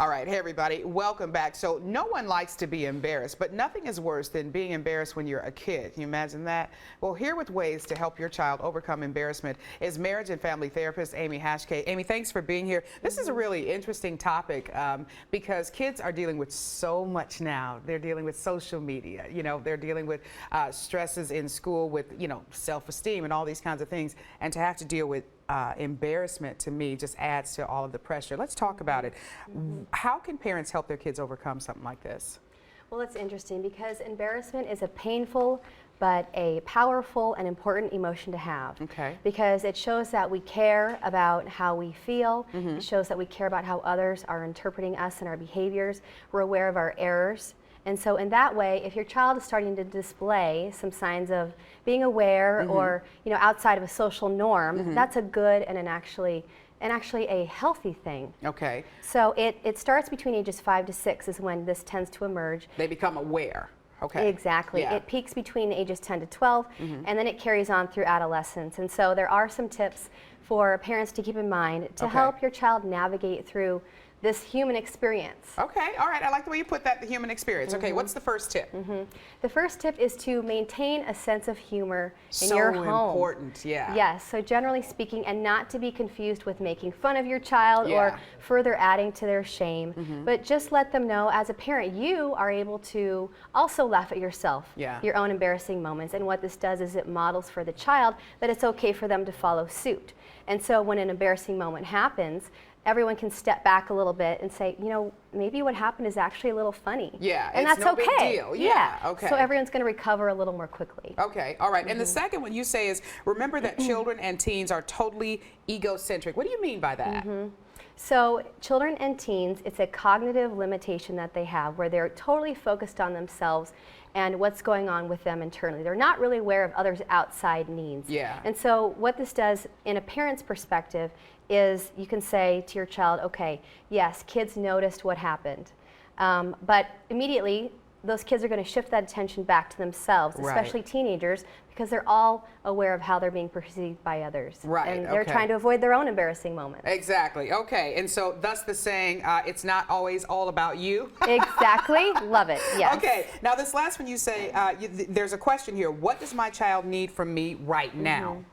All right, hey everybody, welcome back. So no one likes to be embarrassed, but nothing is worse than being embarrassed when you're a kid. Can you imagine that? Well, here with ways to help your child overcome embarrassment is marriage and family therapist Amy Hachquet. Amy, thanks for being here. This is a really interesting topic because kids are dealing with so much now. They're dealing with social media, they're dealing with stresses in school with, self-esteem and all these kinds of things. And to have to deal with embarrassment, to me, just adds to all of the pressure. Let's talk about it. How can parents help their kids overcome something like this? Well, it's interesting because embarrassment is a painful but a powerful and important emotion to have. Okay. Because it shows that we care about how we feel. It shows that we care about how others are interpreting us and our behaviors. We're aware of our errors. And so in that way, if your child is starting to display some signs of being aware or outside of a social norm, that's a good and actually a healthy thing. Okay. So it starts between ages 5 to 6 is when this tends to emerge. They become aware. Okay. Exactly. Yeah. It peaks between ages 10 to 12 and then it carries on through adolescence. And so there are some tips for parents to keep in mind to help your child navigate through this human experience. Okay, all right, I like the way you put that, the human experience. Okay, what's the first tip? The first tip is to maintain a sense of humor in So your home. important, yeah. Yes, so generally speaking, and not to be confused with making fun of your child or further adding to their shame, but just let them know as a parent, you are able to also laugh at yourself, your own embarrassing moments, and what this does is it models for the child that it's okay for them to follow suit. And so when an embarrassing moment happens, everyone can step back a little bit and say, maybe what happened is actually a little funny. Yeah, and it's that's no okay. big deal. Yeah, okay. So everyone's going to recover a little more quickly. Okay, all right. And the second one you say is, remember that children and teens are totally egocentric. What do you mean by that? So children and teens, it's a cognitive limitation that they have where they're totally focused on themselves and what's going on with them internally. They're not really aware of others' outside needs. Yeah. And so what this does in a parent's perspective is you can say to your child, okay, yes, kids noticed what happened, but immediately those kids are going to shift that attention back to themselves, especially teenagers, because they're all aware of how they're being perceived by others. Right. And they're trying to avoid their own embarrassing moments. Exactly. Okay. And so thus the saying, it's not always all about you. Exactly. Love it. Yes. Okay. Now this last one you say, there's a question here. What does my child need from me right now?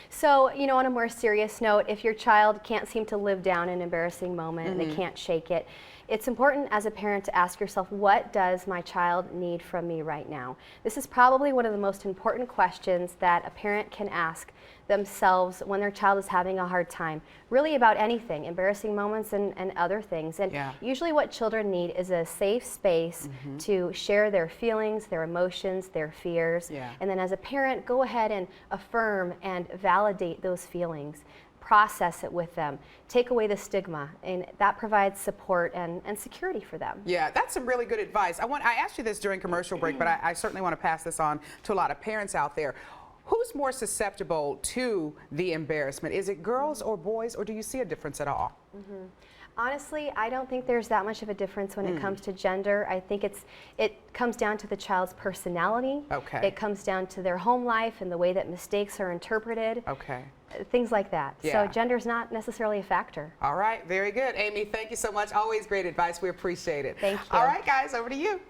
So, on a more serious note, if your child can't seem to live down an embarrassing moment and they can't shake it, it's important as a parent to ask yourself, what does my child need from me right now? This is probably one of the most important questions that a parent can ask themselves when their child is having a hard time, really about anything, embarrassing moments and other things. And usually what children need is a safe space to share their feelings, their emotions, their fears. And then as a parent, go ahead and affirm and validate those feelings. Process it with them, take away the stigma, and that provides support and security for them. Yeah, that's some really good advice. I asked you this during commercial break, but I certainly want to pass this on to a lot of parents out there. Who's more susceptible to the embarrassment? Is it girls or boys, or do you see a difference at all? Honestly, I don't think there's that much of a difference when it comes to gender. I think it comes down to the child's personality. Okay. It comes down to their home life and the way that mistakes are interpreted. Okay. Things like that. So gender's not necessarily a factor. All right, very good. Amy, thank you so much. Always great advice. We appreciate it. Thank you. All right, guys, over to you.